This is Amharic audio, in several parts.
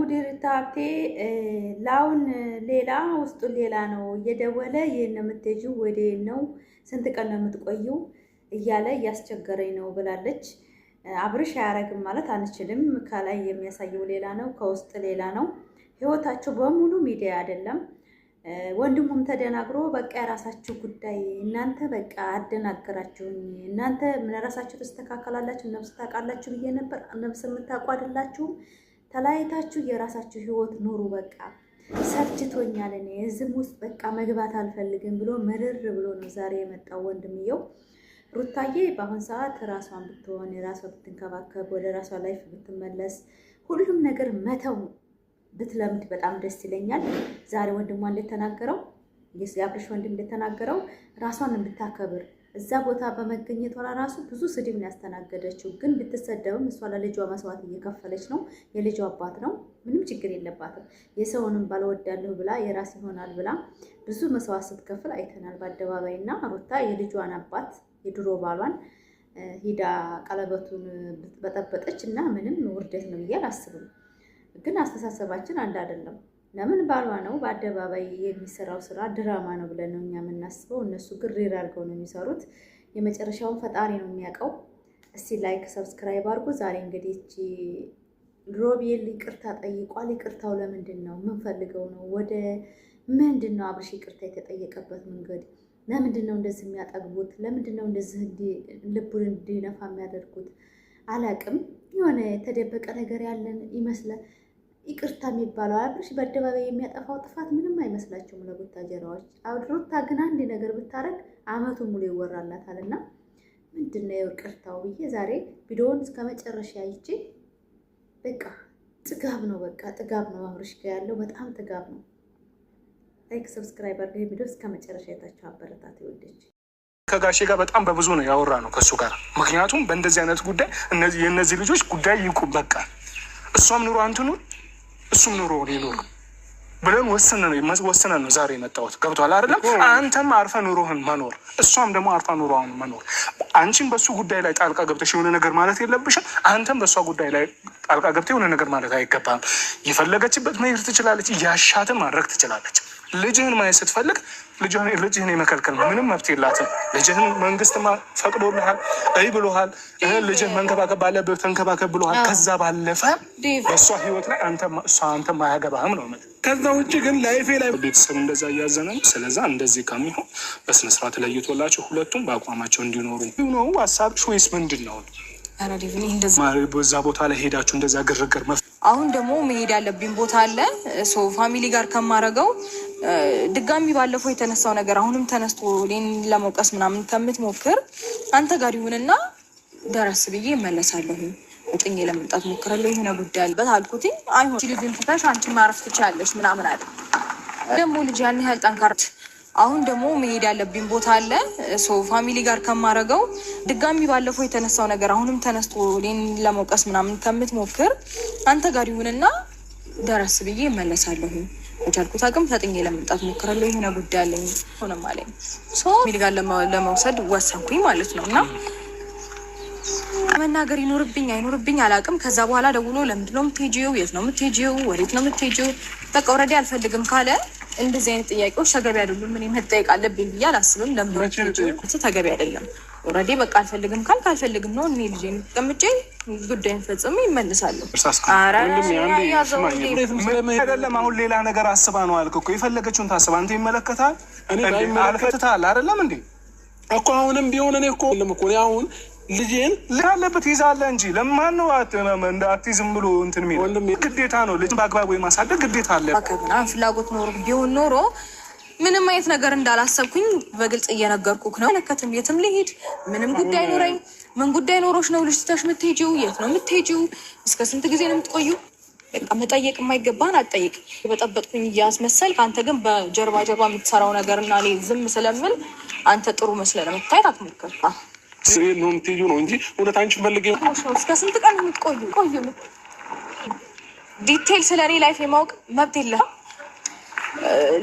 ጉድርታቴ ላውን ሌላ ውስጡ ሌላ ነው እየደወለ ይሄን የምትሄጂው ወደ ነው ስንት ቀን ነው የምትቆየው እያለ እያስቸገረኝ ነው ብላለች። አብርሽ አያረግም ማለት አንችልም። ከላይ የሚያሳየው ሌላ ነው፣ ከውስጥ ሌላ ነው። ህይወታቸው በሙሉ ሚዲያ አይደለም። ወንድሙም ተደናግሮ በቃ የራሳችሁ ጉዳይ እናንተ በቃ አደናገራችሁኝ፣ እናንተ ምን ራሳችሁ ተስተካከላላችሁ፣ ነፍስ ታውቃላችሁ ብዬ ነበር። ነፍስ የምታውቁ አይደላችሁም። ተለያይታችሁ የራሳችሁ ህይወት ኑሩ። በቃ ሰልችቶኛል፣ እኔ እዝም ውስጥ በቃ መግባት አልፈልግም ብሎ መርር ብሎ ነው ዛሬ የመጣው ወንድምየው። ሩታዬ በአሁን ሰዓት ራሷን ብትሆን የራሷ ብትንከባከብ ወደ ራሷ ላይፍ ብትመለስ ሁሉም ነገር መተው ብትለምድ በጣም ደስ ይለኛል። ዛሬ ወንድሟ እንደተናገረው የአብርሽ ወንድም እንደተናገረው ራሷን እንድታከብር እዛ ቦታ በመገኘቷ ራሱ ብዙ ስድብ ነው ያስተናገደችው። ግን ብትሰደብም እሷ ለልጇ መስዋዕት እየከፈለች ነው። የልጇ አባት ነው፣ ምንም ችግር የለባትም። የሰውንም ባልወዳለሁ ብላ የራስ ይሆናል ብላ ብዙ መስዋዕት ስትከፍል አይተናል በአደባባይ። እና ሩታ የልጇን አባት የድሮ ባሏን ሂዳ ቀለበቱን በጠበጠች እና ምንም ውርደት ነው ብዬ አላስብም። ግን አስተሳሰባችን አንድ አይደለም። ለምን ባሏ ነው በአደባባይ የሚሰራው ስራ ድራማ ነው ብለን ነው እኛ የምናስበው። እነሱ ግሪር አድርገው ነው የሚሰሩት። የመጨረሻውን ፈጣሪ ነው የሚያውቀው። እስቲ ላይክ ሰብስክራይብ አድርጉ። ዛሬ እንግዲህ እቺ ሮቤል ይቅርታ ጠይቋል። ይቅርታው ለምንድን ነው? ምን ፈልገው ነው? ወደ ምንድን ነው አብርሽ ይቅርታ የተጠየቀበት መንገድ? ለምንድን ነው እንደዚህ የሚያጠግቡት? ለምንድን ነው እንደዚህ ልቡን እንዲነፋ የሚያደርጉት? አላቅም። የሆነ የተደበቀ ነገር ያለን ይመስላል። ይቅርታ የሚባለው አብርሽ በአደባባይ የሚያጠፋው ጥፋት ምንም አይመስላቸውም ለቡታጀራዎች። ሩታ ግን አንድ ነገር ብታረግ አመቱን ሙሉ ይወራላታል። እና ምንድን ነው ይቅርታው ብዬ ዛሬ ቪዲዮውን እስከ መጨረሻ አይቼ በቃ ጥጋብ ነው፣ በቃ ጥጋብ ነው። አብርሽ ጋር ያለው በጣም ጥጋብ ነው። ላይክ ሰብስክራይብ አድርገው ቪዲዮ እስከ መጨረሻ የታቸው አበረታት ይወደች። ከጋሼ ጋር በጣም በብዙ ነው ያወራ ነው ከሱ ጋር። ምክንያቱም በእንደዚህ አይነት ጉዳይ የእነዚህ ልጆች ጉዳይ ይቁም በቃ። እሷም ኑሮ አንትኑ እሱም ኑሮ ሊኖር ብለን ወስነን ነው ዛሬ የመጣሁት። ገብቶሃል አይደለም? አንተም አርፈ ኑሮህን መኖር፣ እሷም ደግሞ አርፋ ኑሮህን መኖር። አንቺም በሱ ጉዳይ ላይ ጣልቃ ገብተሽ የሆነ ነገር ማለት የለብሽም። አንተም በእሷ ጉዳይ ላይ ጣልቃ ገብተሽ የሆነ ነገር ማለት አይገባም። የፈለገችበት መሄድ ትችላለች፣ ያሻትን ማድረግ ትችላለች። ልጅህን ማየት ስትፈልግ ልጅህን የመከልከል ምንም መብት የላትም። ልጅህን መንግስት ፈቅዶልሃል፣ እይ ብሎሃል። ልጅህን መንከባከብ ባለብህ ተንከባከብ ብሎሃል። ከዛ ባለፈ በእሷ ህይወት ላይ አንተ ማያገባህም ነው። ከዛ ውጭ ግን ላይፌ ላይ ቤተሰብ እንደዛ እያዘነ ነው። ስለዛ እንደዚህ ከሚሆን በስነስርዓት ለይቶላቸው ሁለቱም በአቋማቸው እንዲኖሩ ነው ሀሳብሽ ወይስ ምንድን ነው? በዛ ቦታ ላይ ሄዳችሁ እንደዛ ግርግር አሁን ደግሞ መሄድ ያለብኝ ቦታ አለ። ፋሚሊ ጋር ከማረገው ድጋሚ ባለፈው የተነሳው ነገር አሁንም ተነስቶ እኔን ለመውቀስ ምናምን ከምትሞክር አንተ ጋር ይሁንና ደረስ ብዬ እመለሳለሁ። ወጥኜ ለመምጣት ሞክራለሁ። የሆነ ጉዳይ አለበት አልኩት። አይሆን ልጅን ፍታሽ አንቺ ማረፍ ትችያለሽ ምናምን አለ። ደግሞ ልጅ ያን ያህል ጠንካራ አሁን ደግሞ መሄድ ያለብኝ ቦታ አለ። ፋሚሊ ጋር ከማረገው ድጋሚ ባለፈው የተነሳው ነገር አሁንም ተነስቶ እኔን ለመውቀስ ምናምን ከምትሞክር አንተ ጋር ይሁንና ደረስ ብዬ እመለሳለሁ። በቻልኩት አቅም ፈጥኜ ለመምጣት ሞክራለሁ። የሆነ ጉዳይ አለኝ ሆነም አለኝ። ፋሚሊ ጋር ለመውሰድ ወሰንኩኝ ማለት ነው። እና መናገር ይኖርብኝ አይኖርብኝ አላውቅም። ከዛ በኋላ ደውሎ ለምንድን ነው የምትሄጂው? የት ነው የምትሄጂው? ወዴት ነው የምትሄጂው? በቃ ኦልሬዲ አልፈልግም ካለ እንደዚህ አይነት ጥያቄዎች ተገቢ አይደሉም። ምን መጠየቅ አለብኝ ብዬ አላስብም። ለምን ተገቢ አይደለም። ኦልሬዲ በቃ አልፈልግም ካልክ አልፈልግም ነው። እኔ ልጄ ቀምጬ ጉዳይን ፈጽሜ ይመልሳለሁ። አይደለም አሁን ሌላ ነገር አስባ ነው አልክ እኮ። የፈለገችውን ታስባ አንተ ይመለከታል። አልከትታል አይደለም እንዴ እኮ አሁንም ቢሆን እኔ እኮ አሁን ልጄን ልካለበት ይዛለህ እንጂ ለማን ነው አትይዝም ብሎ እንትን የሚል ግዴታ ነው። ልጅ በአግባቡ የማሳደግ ግዴታ አለ። ፍላጎት ኖሮ ቢሆን ኖሮ ምንም አይነት ነገር እንዳላሰብኩኝ በግልጽ እየነገርኩህ ነው። ለከትም የትም ልሄድ ምንም ጉዳይ ኖረኝ። ምን ጉዳይ ኖሮች ነው ልጅ ትተሽ የምትሄጂው? የት ነው የምትሄጂው? እስከ ስንት ጊዜ ነው የምትቆዩ? በቃ መጠየቅ የማይገባህን አትጠይቅ። የበጠበጥኩኝ እያስመሰልክ አንተ ግን በጀርባ የምትሰራው ነገር እና እኔ ዝም ስለምል አንተ ጥሩ መስለህ ለመታየት አትሞክር። ነው የምትሄጂው ነው እንጂ እውነት አንቺ ፈልጌ እስከ ስንት ቀን የምትቆዩ? ዲቴል ስለ እኔ ላይፍ የማወቅ መብት የለህም።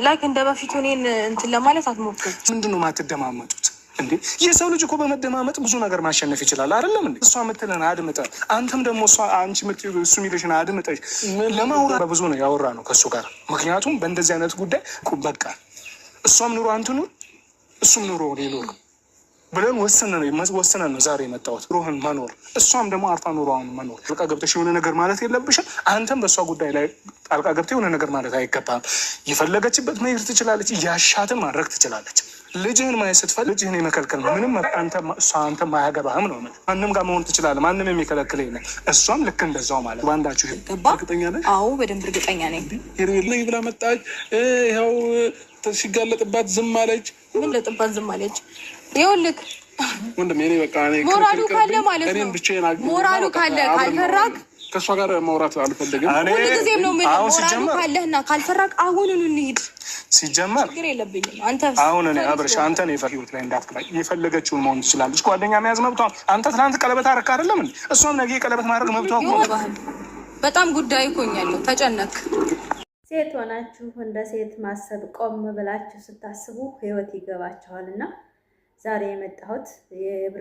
ላይክ እንደ በፊቱ እኔን እንትን ለማለት አትሞክር። ምንድን ነው የማትደማመጡት? እንዴ የሰው ልጅ እኮ በመደማመጥ ብዙ ነገር ማሸነፍ ይችላል አይደለም እንዴ? እሷ የምትለን አድምጠ አንተም ደግሞ አንቺ እሱ የሚልሽን አድምጠሽ ለማውራት በብዙ ነው ያወራ ነው ከእሱ ጋር። ምክንያቱም በእንደዚህ አይነት ጉዳይ በቃ እሷም ኑሮ አንትኑ እሱም ኑሮ ሊኖር ብለን ወስነን ነው ዛሬ የመጣሁት። ኑሮህን መኖር እሷም ደግሞ አርፋ ኑሮዋን መኖር። ጣልቃ ገብተሽ የሆነ ነገር ማለት የለብሽም። አንተም በእሷ ጉዳይ ላይ ጣልቃ ገብተህ የሆነ ነገር ማለት አይገባም። የፈለገችበት መሄድ ትችላለች፣ ያሻትን ማድረግ ትችላለች። ልጅህን ማየት ስትፈልግ ልጅህን የመከልከል ነው ምንም አንተ ማያገባህም ነው። ማንም ጋር መሆን ትችላለህ፣ ማንም የሚከለክል የለም። እሷም ልክ እንደዛው ማለት ባንዳችሁ እርግጠኛ ነህ? አዎ በደንብ እርግጠኛ ነኝ። ሄርሜላ ብላ መጣች፣ ይኸው ሲጋለጥባት ዝም አለች። ምን ለጥባት ዝም አለች? ይኸውልህ ወንድሜ እኔ በቃ ሞራሉ ካለ ማለት ነው። ሞራሉ ካለ ካልፈራክ ከእሷ ጋር ማውራት አልፈልግም። ሁልጊዜም ነው የምልህ ሞራሉ ካለህና ካልፈራክ አሁኑኑ እንሂድ። ሲጀመር ችግር የለብኝም። አንተ አሁን እኔ አብረሽ አንተ ነው ህይወት ላይ እንዳትገባ የፈለገችውን መሆን ትችላለች። ጓደኛ መያዝ መብቷ። አንተ ትናንት ቀለበት አረክ አይደለም እንዴ? እሷም ነገ ቀለበት ማድረግ መብቷ ነው። በጣም ጉዳይ እኮኛለሁ። ተጨነክ። ሴት ሆናችሁ እንደ ሴት ማሰብ ቆም ብላችሁ ስታስቡ ህይወት ይገባችኋልና ዛሬ የመጣሁት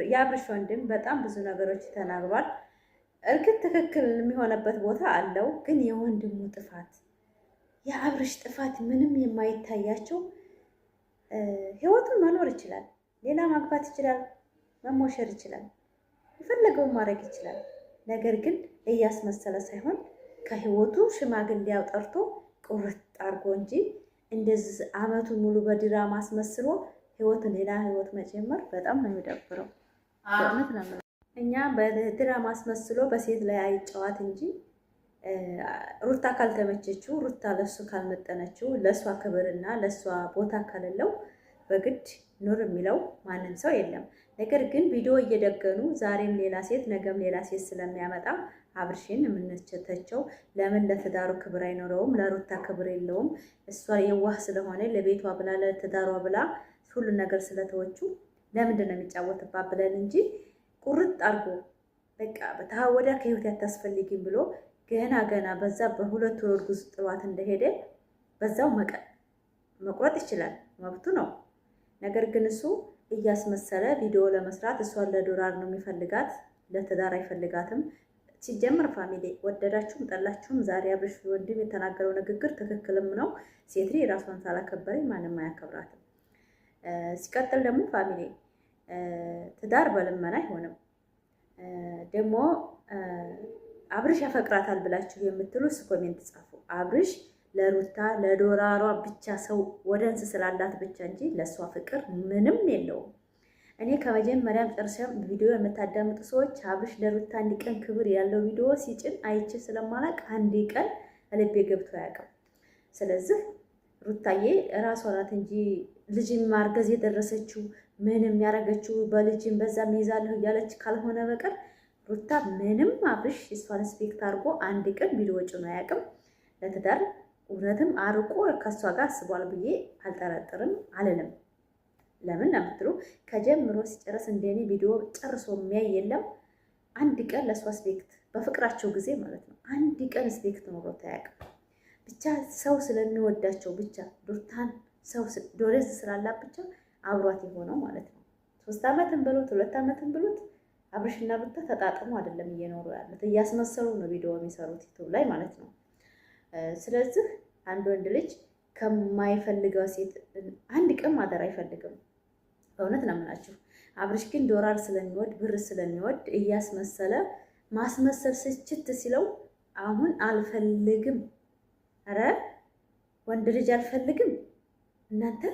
የአብርሽ ወንድም በጣም ብዙ ነገሮች ተናግሯል። እርግጥ ትክክል የሚሆነበት ቦታ አለው። ግን የወንድሙ ጥፋት የአብርሽ ጥፋት ምንም የማይታያቸው ህይወቱን መኖር ይችላል፣ ሌላ ማግባት ይችላል፣ መሞሸር ይችላል፣ የፈለገውን ማድረግ ይችላል። ነገር ግን እያስመሰለ ሳይሆን ከህይወቱ ሽማግሌ አውጠርቶ ቁርጥ አድርጎ እንጂ እንደዚህ አመቱን ሙሉ በድራማ አስመስሎ ህይወትን ሌላ ህይወት መጀመር በጣም ነው የሚደብረው። በእውነት ነው። እኛ በድራማ አስመስሎ በሴት ላይ አይጫዋት እንጂ ሩታ ካልተመቸችው፣ ሩታ ለሱ ካልመጠነችው፣ ለሷ ክብርና ለሷ ቦታ ከሌለው በግድ ኑር የሚለው ማንም ሰው የለም። ነገር ግን ቪዲዮ እየደገኑ ዛሬም ሌላ ሴት ነገም ሌላ ሴት ስለሚያመጣ አብርሽን የምንቸተቸው ለምን ለትዳሩ ክብር አይኖረውም? ለሩታ ክብር የለውም? እሷ የዋህ ስለሆነ ለቤቷ ብላ ለትዳሯ ብላ ሁሉን ነገር ስለተወቹ ለምንድን ነው የሚጫወትባት ብለን እንጂ ቁርጥ አድርጎ በቃ በተወዳ ከህይወት ያታስፈልጊም ብሎ ገና በዛ በሁለት ወር እርጉዝ ጥሏት እንደሄደ በዛው መቁረጥ ይችላል፣ መብቱ ነው። ነገር ግን እሱ እያስመሰለ ቪዲዮ ለመስራት እሷን ለዶላር ነው የሚፈልጋት፣ ለትዳር አይፈልጋትም። ሲጀምር ፋሚሊ ወደዳችሁም ጠላችሁም ዛሬ አብርሽ ወንድም የተናገረው ንግግር ትክክልም ነው። ሴት ልጅ ራሷን ሳላከበረኝ ማንም አያከብራትም። ሲቀጥል ደግሞ ፋሚሊ ትዳር በልመና አይሆንም። ደግሞ አብርሽ ያፈቅራታል ብላችሁ የምትሉ ኮሜንት ጻፉ። አብርሽ ለሩታ ለዶላሯ ብቻ ሰው ወደንስ ስላላት ብቻ እንጂ ለሷ ፍቅር ምንም የለውም። እኔ ከመጀመሪያም ጨርሰም ቪዲዮ የምታዳምጡ ሰዎች አብርሽ ለሩታ አንድ ቀን ክብር ያለው ቪዲዮ ሲጭን አይቼ ስለማላቅ አንድ ቀን ልቤ ገብቶ አያውቅም። ስለዚህ ሩታዬ ራሷ ናት እንጂ ልጅን ማርገዝ የደረሰችው ምንም ያረገችው በልጅን በዛም ይዛለሁ እያለች ካልሆነ በቀር ሩታ ምንም አብርሽ እሷን ስፔክት አድርጎ አንድ ቀን ቪዲዮ ጭኖ አያውቅም። ለትዳር እውነትም አርቆ ከሷ ጋር አስቧል ብዬ አልጠረጥርም አልልም። ለምን ለምትሉ ከጀምሮ ሲጨርስ እንደኔ ቪዲዮ ጨርሶ የሚያይ የለም። አንድ ቀን ለሷ ስፔክት በፍቅራቸው ጊዜ ማለት ነው አንድ ቀን ስፔክት ኖሮት አያውቅም። ብቻ ሰው ስለሚወዳቸው ብቻ ሩታን ሰው ዶሬዝ ስላላት ብቻ አብሯት የሆነው ማለት ነው። 3 ዓመትን ብሉት 2 ዓመትን ብሉት አብርሽና ሩታ ተጣጥሞ አይደለም እየኖሩ ያሉት፣ እያስመሰሉ ነው ቪዲዮ የሚሰሩት ዩቲዩብ ላይ ማለት ነው። ስለዚህ አንድ ወንድ ልጅ ከማይፈልገው ሴት አንድ ቀን ማደር አይፈልግም። በእውነት ነው የምላችሁ። አብርሽ ግን ዶላር ስለሚወድ ብር ስለሚወድ እያስመሰለ ማስመሰል ስችት ሲለው አሁን አልፈልግም፣ ኧረ ወንድ ልጅ አልፈልግም። እናንተ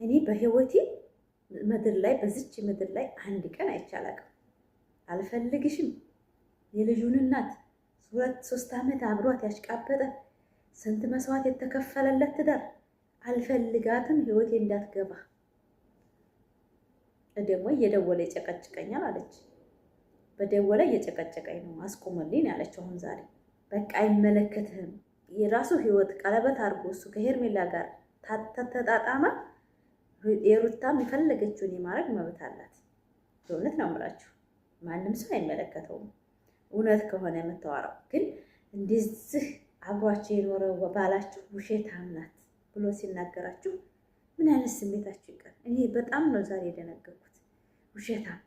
እኔ በህይወቴ ምድር ላይ በዚች ምድር ላይ አንድ ቀን አይቻላቅም። አልፈልግሽም የልጁን እናት 2-3 ዓመት አብሯት ያሽቃበጠ ስንት መስዋዕት የተከፈለለት ትዳር አልፈልጋትም፣ ህይወቴ እንዳትገባ። ደግሞ እየደወለ ይጨቀጭቀኛል አለች። በደወለ እየጨቀጨቀኝ ነው አስቆመልኝ ያለችው። አሁን ዛሬ በቃ አይመለከትህም። የራሱ ህይወት ቀለበት አድርጎ እሱ ከሄርሜላ ጋር ተጣጣማ የሩታም የፈለገችውን የማድረግ መብት አላት። በእውነት ነው የምላችሁ፣ ማንም ሰው አይመለከተውም። እውነት ከሆነ የምታወራው ግን እንደዚህ አብሯቸው የኖረ ባላችሁ ውሸታም ናት ብሎ ሲናገራችሁ ምን አይነት ስሜታችሁ ይቀር? እኔ በጣም ነው ዛሬ የደነገርኩት። ውሸታም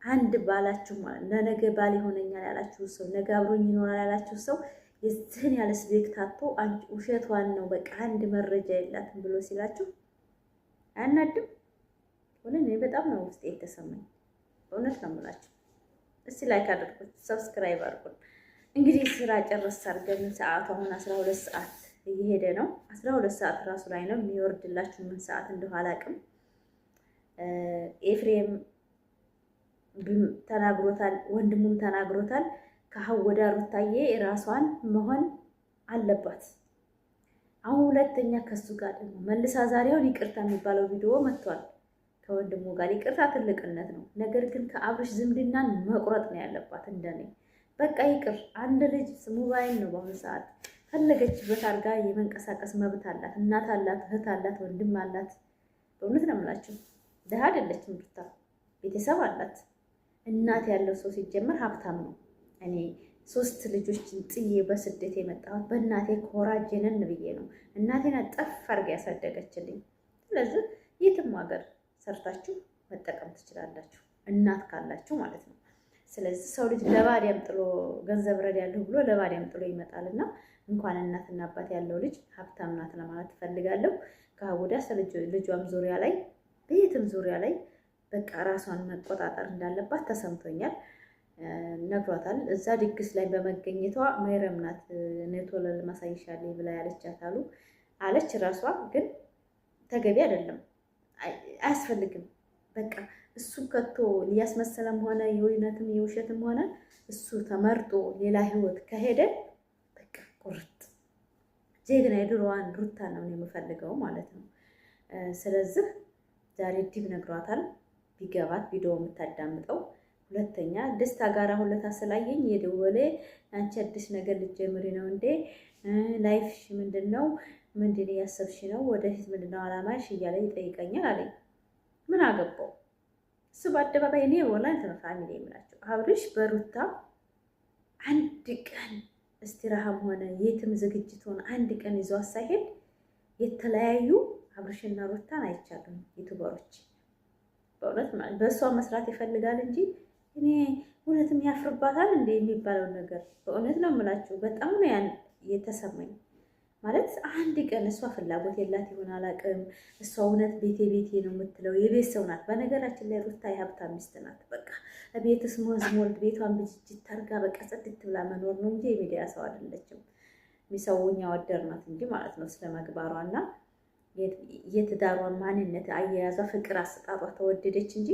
አንድ ባላችሁ ማለት ለነገ ባል ይሆነኛል ያላችሁ ሰው ነገ አብሮኝ ይኖራል ያላችሁ ሰው የዚህን ያለ ስቤክታቶ ውሸቷን ነው በቃ አንድ መረጃ የላትም ብሎ ሲላችሁ አያናድም? እኔ በጣም ነው ውስጤ የተሰማኝ። እውነት ነው የምላችሁ። እስቲ ላይክ አድርጉት፣ ሰብስክራይብ አድርጉት። እንግዲህ ስራ ጨረስ አድርገን ሰዓቱ አሁን 12 ሰዓት እየሄደ ነው። 12 ሰዓት ራሱ ላይ ነው የሚወርድላችሁ። ምን ሰዓት እንደሆነ አላውቅም። ኤፍሬም ተናግሮታል፣ ወንድሙም ተናግሮታል። ከሀወዳ ሩታዬ ራሷን መሆን አለባት። አሁን ሁለተኛ ከሱ ጋር ደግሞ መልሳ ዛሬውን ይቅርታ የሚባለው ቪዲዮ መጥቷል። ከወንድሙ ጋር ይቅርታ ትልቅነት ነው። ነገር ግን ከአብርሽ ዝምድናን መቁረጥ ነው ያለባት። እንደኔ በቃ ይቅር። አንድ ልጅ ሞባይል ነው በአሁኑ ሰዓት ፈለገችበት አድርጋ የመንቀሳቀስ መብት አላት። እናት አላት፣ እህት አላት፣ ወንድም አላት። በእውነት ነው የምላችሁ። ድሃ አይደለችም ሩታ፣ ቤተሰብ አላት። እናት ያለው ሰው ሲጀመር ሀብታም ነው። እኔ 3 ልጆችን ጥዬ በስደት የመጣሁት በእናቴ ኮራጀነን ብዬ ነው። እናቴን ጠፍ አድርጋ ያሳደገችልኝ። ስለዚህ የትም ሀገር ሰርታችሁ መጠቀም ትችላላችሁ፣ እናት ካላችሁ ማለት ነው። ስለዚህ ሰው ልጅ ለባዲያም ጥሎ ገንዘብ ረዳለሁ ብሎ ለባዲያም ጥሎ ይመጣልና እንኳን እናትና አባት ያለው ልጅ ሀብታም ናት ለማለት ትፈልጋለሁ። ከወዲያ ልጇም ዙሪያ ላይ በየትም ዙሪያ ላይ በቃ ራሷን መቆጣጠር እንዳለባት ተሰምቶኛል። ነግሯታል። እዛ ድግስ ላይ በመገኘቷ ማይረም ናት ኔቶለል ማሳይሻለሁ ብላ ያለቻት አለች። ራሷ ግን ተገቢ አይደለም፣ አያስፈልግም። በቃ እሱ ከቶ ሊያስመሰለም ሆነ የውይነትም የውሸትም ሆነ እሱ ተመርጦ ሌላ ህይወት ከሄደ በቃ ቁርጥ ጀግና የድሮዋን ሩታ ነው የምፈልገው ማለት ነው። ስለዚህ ዛሬ ዲብ ነግሯታል። ቢገባት ቪዲዮ የምታዳምጠው ሁለተኛ ደስታ ጋር ሁለታ ስላየኝ የደወለ አንቺ አዲስ ነገር ልትጀምሪ ነው እንዴ? ላይፍሽ ምንድነው? ምንድን ያሰብሽ ነው? ወደፊት ምንድነው አላማሽ? እያለ ይጠይቀኛል አለኝ። ምን አገባው እሱ በአደባባይ እኔ ወላሂ ፋሚሊ የምላቸው አብርሽ በሩታ አንድ ቀን እስቲራሃም ሆነ የትም ዝግጅት ሆነ አንድ ቀን ይዞ አሳይሄድ የተለያዩ አብርሽና ሩታን አይቻልም። ዩቲዩበሮች በእውነት ማለት በእሷ መስራት ይፈልጋል እንጂ እኔ እውነትም ያፍርባታል እንደ የሚባለው ነገር በእውነት ነው የምላችሁ። በጣም ነው ያን የተሰማኝ። ማለት አንድ ቀን እሷ ፍላጎት የላት ይሆን አላውቅም። እሷ እውነት ቤቴ ነው የምትለው የቤት ሰው ናት። በነገራችን ላይ ሩታ የሀብታም ሚስት ናት። በቃ ቤት ስሞልድ ቤቷን ብጅጅት ታርጋ በቃ ጽድት ብላ መኖር ነው እንጂ የሚዲያ ሰው አይደለችም። የሚሰውኛ ወደር ናት እንጂ ማለት ነው ስለ መግባሯና የትዳሯን ማንነት አያያዟ፣ ፍቅር አሰጣጧ ተወደደች እንጂ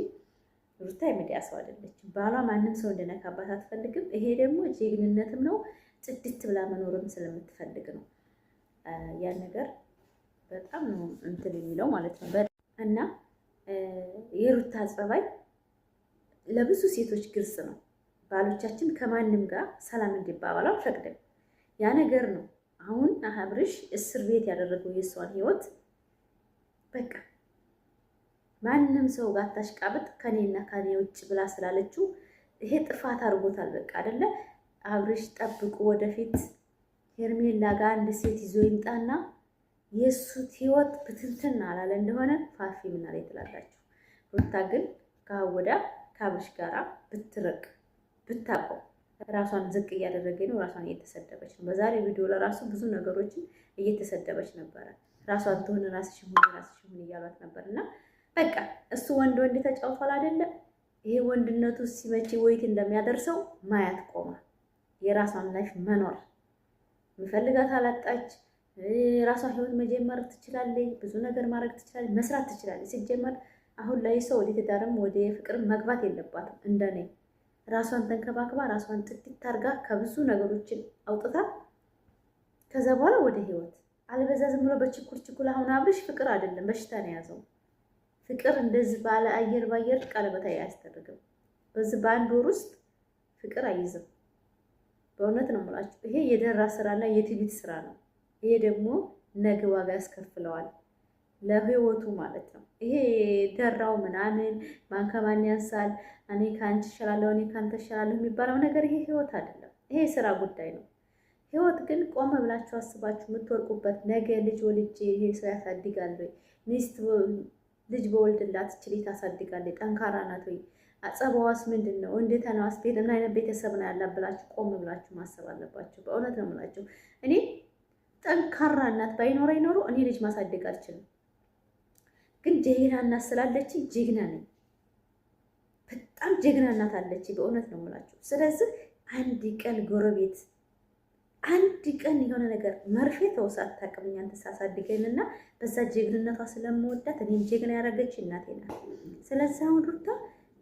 ሩታ የሚዲያ ሰው አይደለችም። ባሏ ማንም ሰው እንደነካባት አትፈልግም። ይሄ ደግሞ ጀግንነትም ነው። ጽድት ብላ መኖርም ስለምትፈልግ ነው። ያን ነገር በጣም ነው እንትን የሚለው ማለት ነው። እና የሩታ ጸባይ ለብዙ ሴቶች ግልጽ ነው። ባሎቻችን ከማንም ጋር ሰላም እንዲባባሉ አንፈቅድም። ያ ነገር ነው አሁን አብርሽ እስር ቤት ያደረገው የእሷን ህይወት። በቃ ማንም ሰው ጋር ታሽቃብጥ ከኔና ከኔ ውጭ ብላ ስላለችው ይሄ ጥፋት አድርጎታል። በቃ አይደለ አብርሽ ጠብቁ ወደፊት ሄርሜላ ጋር አንድ ሴት ይዞ ይምጣና የእሱ ህይወት ብትንትን አላለ እንደሆነ ፋፊ ምን አለ ትላላችሁ። ሩታ ግን ከወዳ ከአብርሽ ጋራ ብትርቅ ብታቆም ራሷን ዝቅ እያደረገ ነው። ራሷን እየተሰደበች ነው። በዛሬ ቪዲዮ ለራሱ ብዙ ነገሮችን እየተሰደበች ነበረ። ራሷን ትሆን ራስሽ ሁን እያሏት ነበርና በቃ እሱ ወንድ ተጫውቷል አይደለ? ይሄ ወንድነቱ ሲመጪ ወይት እንደሚያደርሰው ማያት ቆማ የራሷን ላይፍ መኖር የሚፈልጋት አላጣች። ራሷ ህይወት መጀመር ትችላለች። ብዙ ነገር ማድረግ ትችላለች። መስራት ትችላለች። ሲጀመር አሁን ላይ ሰው ወደ ትዳርም ወደ ፍቅርም መግባት የለባትም። እንደኔ ራሷን ተንከባክባ ራሷን ጥጥት አድርጋ ከብዙ ነገሮችን አውጥታ ከዛ በኋላ ወደ ህይወት አልበዛ ዝም ብሎ በችኩል አሁን አብርሽ ፍቅር አይደለም በሽታ ነው የያዘው። ፍቅር እንደዚህ ባለ አየር ባየር ቀለበት አያስደርግም። በዚህ በአንድ ወር ውስጥ ፍቅር አይይዝም። በእውነት ነው የምላችሁ። ይሄ የደራ ስራና የትዕቢት ስራ ነው። ይሄ ደግሞ ነገ ዋጋ ያስከፍለዋል ለህይወቱ ማለት ነው። ይሄ ደራው ምናምን ማን ከማን ያንሳል፣ እኔ ከአንቺ እሻላለሁ፣ እኔ ካንተ እሻላለሁ የሚባለው ነገር ይሄ ህይወት አይደለም። ይሄ ስራ ጉዳይ ነው። ህይወት ግን ቆመ ብላችሁ አስባችሁ የምትወርቁበት ነገ ልጅ ወልጄ ይሄ ሰው ያሳድጋል ወይ ሚስት ልጅ በወልድላት ችሊ ታሳድጋለች፣ ጠንካራ ናት ወይ አጸባዋስ ምንድን ነው እንዴት ነው አስቤት ምን አይነት ቤተሰብ ነው ያላት ብላችሁ ቆም ብላችሁ ማሰብ አለባችሁ። በእውነት ነው የምላችሁ። እኔ ጠንካራ እናት ባይኖረኝ ኖሮ እኔ ልጅ ማሳደግ አልችልም። ግን ጀግና እናት ስላለችኝ ጀግና ነኝ። በጣም ጀግና እናት አለችኝ። በእውነት ነው የምላችሁ። ስለዚህ አንድ ቀን ጎረቤት አንድ ቀን የሆነ ነገር መርፌ ተውሳት ታቅምኛን ተሳሳድገኝና በዛ ጀግንነቷ ስለምወዳት እኔም ጀግና ያደረገች እናቴ ናት። ስለዚህ አሁን ሩታ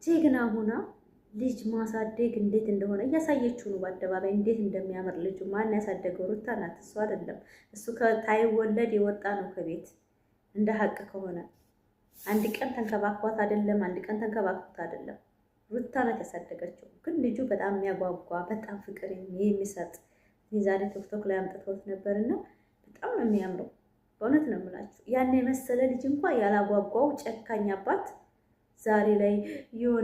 ጀግና ሆና ልጅ ማሳደግ እንዴት እንደሆነ እያሳየችው ነው በአደባባይ እንዴት እንደሚያምር ልጁ። ማን ያሳደገው? ሩታ ናት፣ እሱ አይደለም። እሱ ከታይወለድ የወጣ ነው ከቤት እንደ ሀቅ ከሆነ አንድ ቀን ተንከባክቧት አይደለም፣ አንድ ቀን ተንከባክቧት አይደለም። ሩታ ናት ያሳደገችው። ግን ልጁ በጣም የሚያጓጓ በጣም ፍቅር የሚሰጥ ዛሬ ቲክቶክ ላይ አምጥቶት ነበርና በጣም ነው የሚያምረው። በእውነት ነው የምላችሁ። ያን የመሰለ ልጅ እንኳን ያላጓጓው ጨካኝ አባት ዛሬ ላይ የሆነ